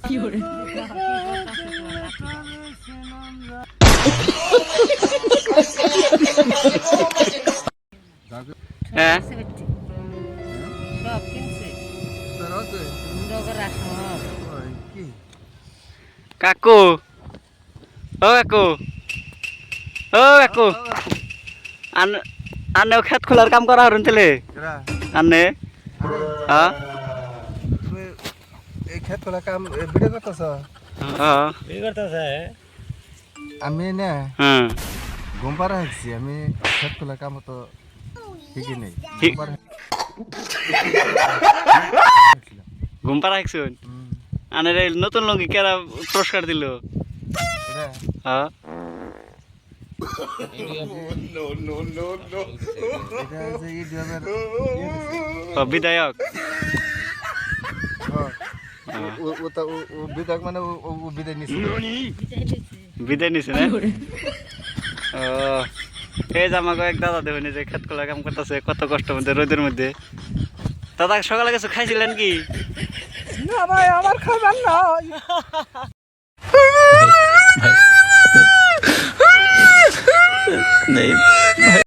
কি করে হ্যাঁ সব কিনছে কাকু ও কাকু ও কাকু আনে খেত খোলার কাম করা হরুন তেলে আনে হ্যাঁ এই খেত খোলা কাম ভিডিও করতেছ আমি না হ্যাঁ ঘুম পাড়া হাঁকছি আমি খেত খোলা কাম তো ঠিকই নেই ঘুম পাড়া হাঁকছুন আনের এই নতুন লঙ্গি কেরা পুরস্কার দিল হ্যাঁ বিধায়ক বিধায়ক মানে বিদায় নিচ্ছে বিদায় নিছে না ও এই যে আমাকে এক দাদা দেখুন যে খেত খোলা কাম করতেছে কত কষ্ট মধ্যে রোদের মধ্যে দাদা সকালে কিছু খাইছিলেন কি না ভাই আমার খাবার না